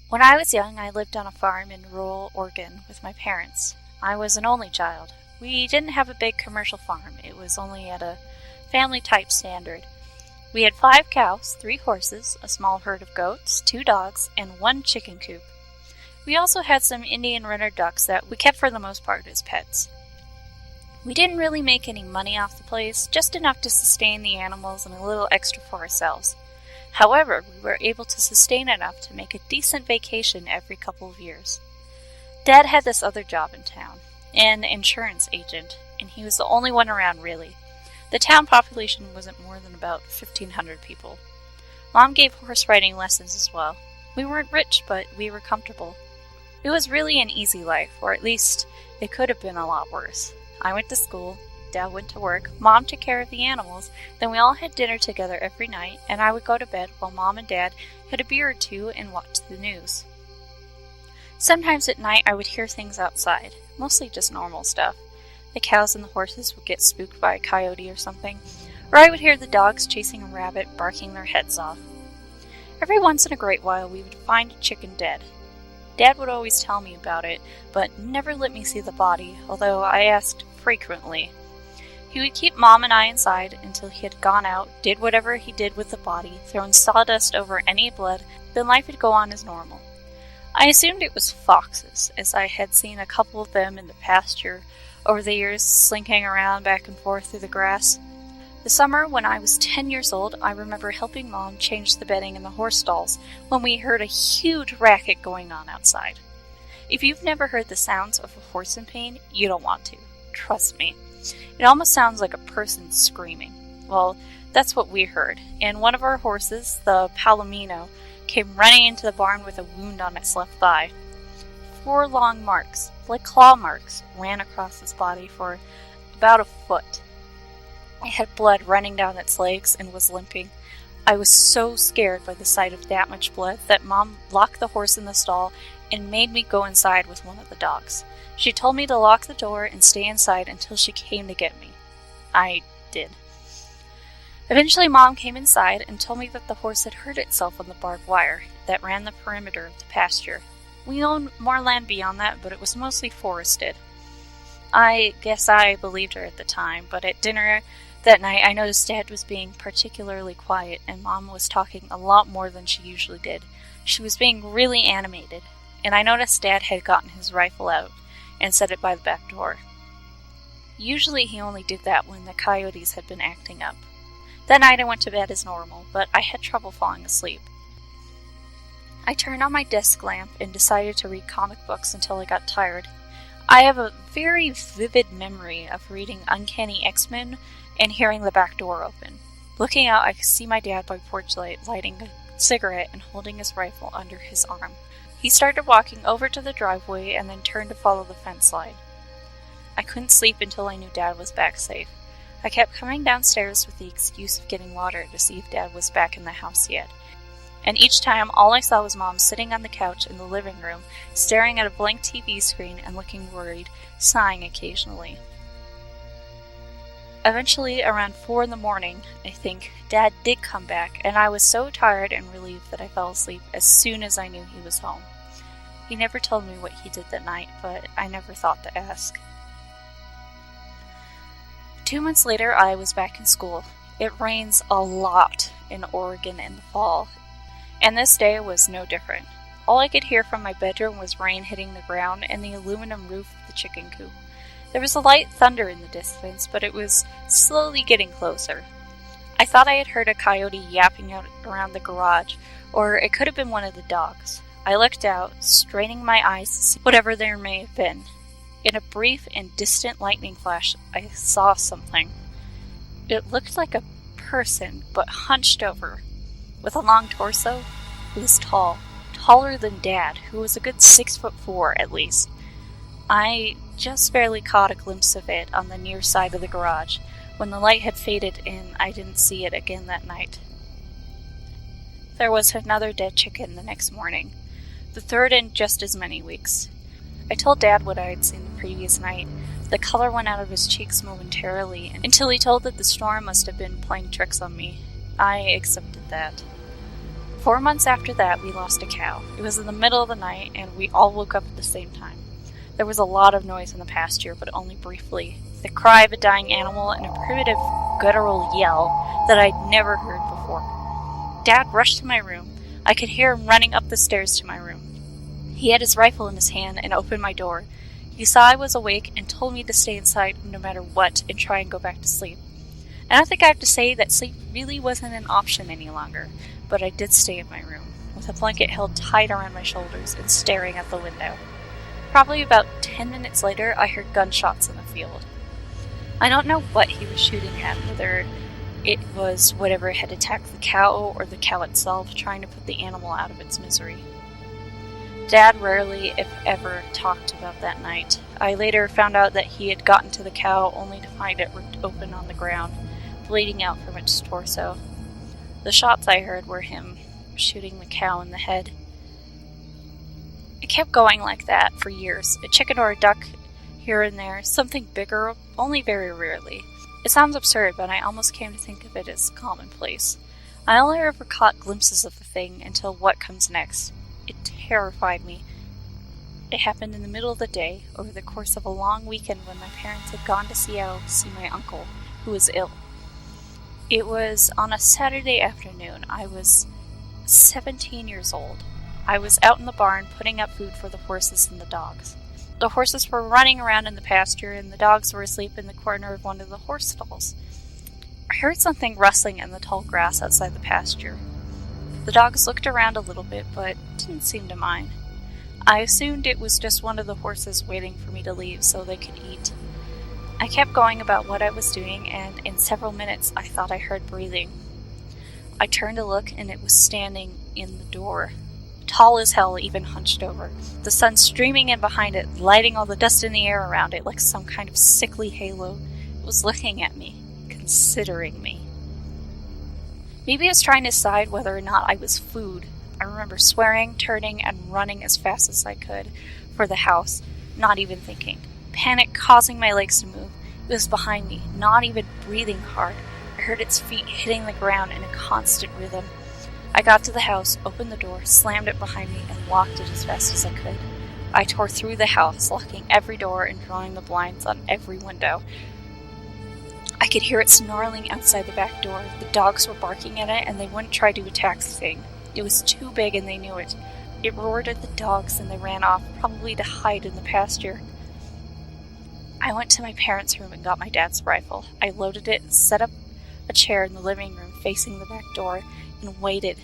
When I was young, I lived on a farm in rural Oregon with my parents. I was an only child. We didn't have a big commercial farm. It was only at a family-type standard. We had 5 cows, 3 horses, a small herd of goats, 2 dogs, and 1 chicken coop. We also had some Indian runner ducks that we kept for the most part as pets. We didn't really make any money off the place, just enough to sustain the animals and a little extra for ourselves. However, we were able to sustain enough to make a decent vacation every couple of years. Dad had this other job in town, an insurance agent, and he was the only one around really. The town population wasn't more than about 1,500 people. Mom gave horse riding lessons as well. We weren't rich, but we were comfortable. It was really an easy life, or at least it could have been a lot worse. I went to school, Dad went to work, Mom took care of the animals, then we all had dinner together every night, and I would go to bed while Mom and Dad had a beer or two and watched the news. Sometimes at night I would hear things outside, mostly just normal stuff. The cows and the horses would get spooked by a coyote or something, or I would hear the dogs chasing a rabbit barking their heads off. Every once in a great while we would find a chicken dead. Dad would always tell me about it, but never let me see the body, although I asked frequently. He would keep Mom and I inside until he had gone out, did whatever he did with the body, thrown sawdust over any blood, then life would go on as normal. I assumed it was foxes, as I had seen a couple of them in the pasture over the years slinking around back and forth through the grass. The summer when I was 10 years old, I remember helping Mom change the bedding in the horse stalls when we heard a huge racket going on outside. If you've never heard the sounds of a horse in pain, you don't want to. Trust me. It almost sounds like a person screaming. Well, that's what we heard, and one of our horses, the Palomino, came running into the barn with a wound on its left thigh. 4 long marks, like claw marks, ran across its body for about a foot. It had blood running down its legs and was limping. I was so scared by the sight of that much blood that Mom locked the horse in the stall and made me go inside with one of the dogs. She told me to lock the door and stay inside until she came to get me. I did. Eventually Mom came inside and told me that the horse had hurt itself on the barbed wire that ran the perimeter of the pasture. We owned more land beyond that, but it was mostly forested. I guess I believed her at the time, but at dinner that night I noticed Dad was being particularly quiet and Mom was talking a lot more than she usually did. She was being really animated, and I noticed Dad had gotten his rifle out and set it by the back door. Usually he only did that when the coyotes had been acting up. That night I went to bed as normal, but I had trouble falling asleep. I turned on my desk lamp and decided to read comic books until I got tired. I have a very vivid memory of reading Uncanny X-Men and hearing the back door open. Looking out, I could see my dad by porch light lighting a cigarette and holding his rifle under his arm. He started walking over to the driveway and then turned to follow the fence line. I couldn't sleep until I knew Dad was back safe. I kept coming downstairs with the excuse of getting water to see if Dad was back in the house yet. And each time, all I saw was Mom sitting on the couch in the living room, staring at a blank TV screen and looking worried, sighing occasionally. Eventually, around 4 in the morning, I think, Dad did come back, and I was so tired and relieved that I fell asleep as soon as I knew he was home. He never told me what he did that night, but I never thought to ask. 2 months later, I was back in school. It rains a lot in Oregon in the fall, and this day was no different. All I could hear from my bedroom was rain hitting the ground and the aluminum roof of the chicken coop. There was a light thunder in the distance, but it was slowly getting closer. I thought I had heard a coyote yapping out around the garage, or it could have been one of the dogs. I looked out, straining my eyes to see whatever there may have been. In a brief and distant lightning flash, I saw something. It looked like a person, but hunched over. With a long torso, it was tall, taller than Dad, who was a good 6'4" at least. I just barely caught a glimpse of it on the near side of the garage. When the light had faded and I didn't see it again that night. There was another dead chicken the next morning, the third in just as many weeks. I told Dad what I had seen the previous night, The color went out of his cheeks momentarily, until he told that the storm must have been playing tricks on me. I accepted that. 4 months after that, we lost a cow. It was in the middle of the night, and we all woke up at the same time. There was a lot of noise in the pasture, but only briefly. The cry of a dying animal and a primitive, guttural yell that I'd never heard before. Dad rushed to my room. I could hear him running up the stairs to my room. He had his rifle in his hand and opened my door. He saw I was awake and told me to stay inside no matter what and try and go back to sleep. I don't think I have to say that sleep really wasn't an option any longer, but I did stay in my room, with a blanket held tight around my shoulders and staring at the window. Probably about 10 minutes later, I heard gunshots in the field. I don't know what he was shooting at, whether it was whatever had attacked the cow or the cow itself, trying to put the animal out of its misery. Dad rarely, if ever, talked about that night. I later found out that he had gotten to the cow only to find it ripped open on the ground, bleeding out from its torso. The shots I heard were him shooting the cow in the head. It kept going like that for years. A chicken or a duck here and there, something bigger, only very rarely. It sounds absurd, but I almost came to think of it as commonplace. I only ever caught glimpses of the thing until what comes next. It terrified me. It happened in the middle of the day, over the course of a long weekend when my parents had gone to Seattle to see my uncle, who was ill. It was on a Saturday afternoon. I was 17 years old. I was out in the barn putting up food for the horses and the dogs. The horses were running around in the pasture, and the dogs were asleep in the corner of one of the horse stalls. I heard something rustling in the tall grass outside the pasture. The dogs looked around a little bit, but didn't seem to mind. I assumed it was just one of the horses waiting for me to leave so they could eat. I kept going about what I was doing, and in several minutes I thought I heard breathing. I turned to look, and it was standing in the door. Tall as hell, even hunched over. The sun streaming in behind it, lighting all the dust in the air around it like some kind of sickly halo. It was looking at me, considering me. Maybe it was trying to decide whether or not I was food. I remember swearing, turning, and running as fast as I could for the house, not even thinking. Panic causing my legs to move. It was behind me, not even breathing hard. I heard its feet hitting the ground in a constant rhythm. I got to the house, opened the door, slammed it behind me, and locked it as fast as I could. I tore through the house, locking every door and drawing the blinds on every window. I could hear it snarling outside the back door. The dogs were barking at it, and they wouldn't try to attack the thing. It was too big, and they knew it. It roared at the dogs, and they ran off, probably to hide in the pasture. I went to my parents' room and got my dad's rifle. I loaded it and set up a chair in the living room facing the back door and waited.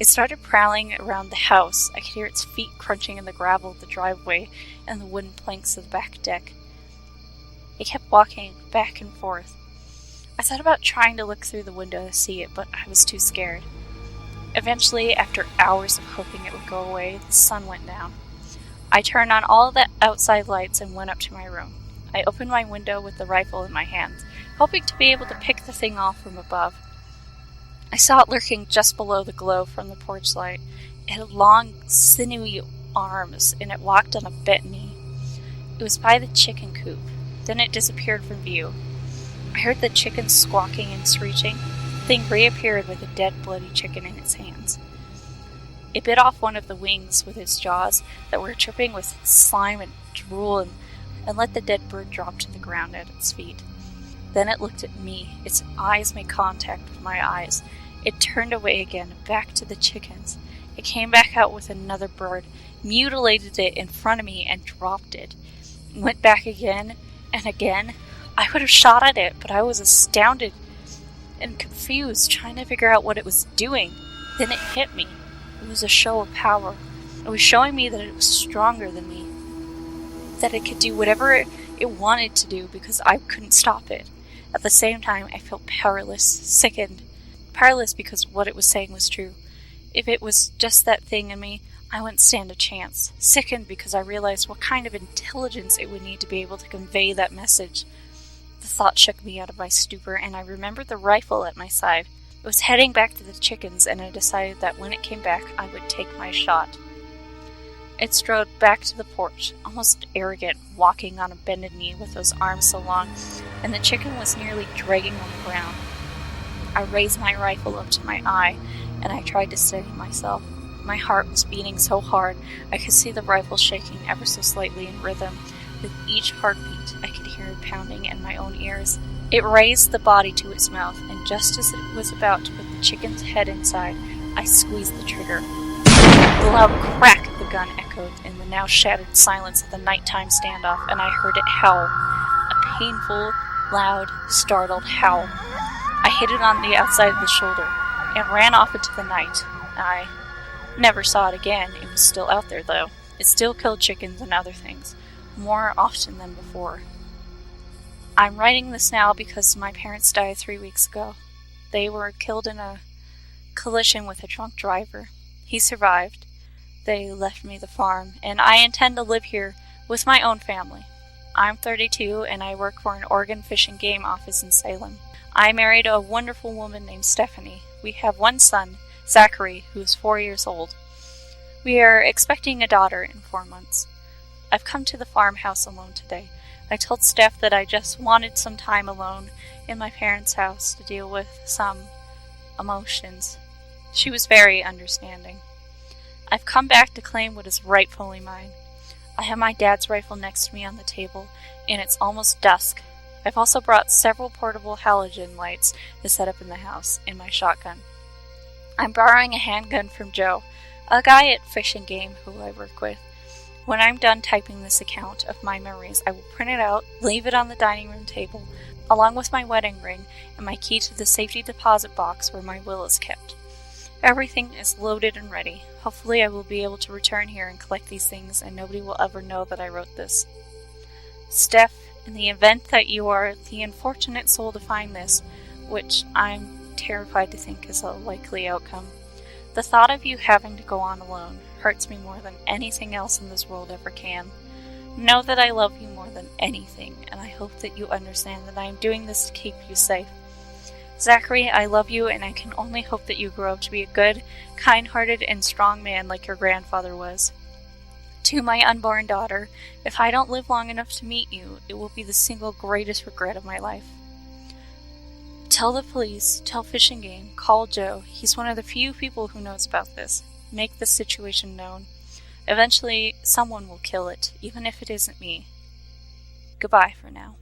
It started prowling around the house. I could hear its feet crunching in the gravel of the driveway and the wooden planks of the back deck. It kept walking back and forth. I thought about trying to look through the window to see it, but I was too scared. Eventually, after hours of hoping it would go away, the sun went down. I turned on all the outside lights and went up to my room. I opened my window with the rifle in my hands, hoping to be able to pick the thing off from above. I saw it lurking just below the glow from the porch light. It had long, sinewy arms, and it walked on a bent knee. It was by the chicken coop. Then it disappeared from view. I heard the chickens squawking and screeching. The thing reappeared with a dead, bloody chicken in its hands. It bit off one of the wings with its jaws that were dripping with slime and drool and let the dead bird drop to the ground at its feet. Then it looked at me. Its eyes made contact with my eyes. It turned away again, back to the chickens. It came back out with another bird, mutilated it in front of me, and dropped it. It went back again and again. I would have shot at it, but I was astounded and confused, trying to figure out what it was doing. Then it hit me. It was a show of power. It was showing me that it was stronger than me, that it could do whatever it wanted to do because I couldn't stop it. At the same time, I felt powerless, sickened. Powerless because what it was saying was true. If it was just that thing in me, I wouldn't stand a chance. Sickened because I realized what kind of intelligence it would need to be able to convey that message. The thought shook me out of my stupor, and I remembered the rifle at my side. It was heading back to the chickens, and I decided that when it came back, I would take my shot. It strode back to the porch, almost arrogant, walking on a bended knee with those arms so long, and the chicken was nearly dragging on the ground. I raised my rifle up to my eye, and I tried to steady myself. My heart was beating so hard, I could see the rifle shaking ever so slightly in rhythm. With each heartbeat, I could hear it pounding in my own ears. It raised the body to its mouth, and just as it was about to put the chicken's head inside, I squeezed the trigger. The loud crack of the gun echoed in the now shattered silence of the nighttime standoff, and I heard it howl. A painful, loud, startled howl. I hit it on the outside of the shoulder, and ran off into the night. I never saw it again. It was still out there, though. It still killed chickens and other things, more often than before. I'm writing this now because my parents died 3 weeks ago. They were killed in a collision with a drunk driver. He survived. They left me the farm, and I intend to live here with my own family. I'm 32, and I work for an Oregon Fish and Game office in Salem. I married a wonderful woman named Stephanie. We have one son, Zachary, who is 4 years old. We are expecting a daughter in 4 months. I've come to the farmhouse alone today. I told Steph that I just wanted some time alone in my parents' house to deal with some emotions. She was very understanding. I've come back to claim what is rightfully mine. I have my dad's rifle next to me on the table, and it's almost dusk. I've also brought several portable halogen lights to set up in the house, and my shotgun. I'm borrowing a handgun from Joe, a guy at Fish and Game who I work with. When I'm done typing this account of my memories, I will print it out, leave it on the dining room table, along with my wedding ring and my key to the safety deposit box where my will is kept. Everything is loaded and ready. Hopefully I will be able to return here and collect these things, and nobody will ever know that I wrote this. Steph, in the event that you are the unfortunate soul to find this, which I'm terrified to think is a likely outcome, the thought of you having to go on alone hurts me more than anything else in this world ever can. Know that I love you more than anything, and I hope that you understand that I am doing this to keep you safe. Zachary, I love you, and I can only hope that you grow up to be a good, kind-hearted, and strong man like your grandfather was. To my unborn daughter, if I don't live long enough to meet you, it will be the single greatest regret of my life. Tell the police, tell Fish and Game, call Joe. He's one of the few people who knows about this. Make the situation known. Eventually, someone will kill it, even if it isn't me. Goodbye for now.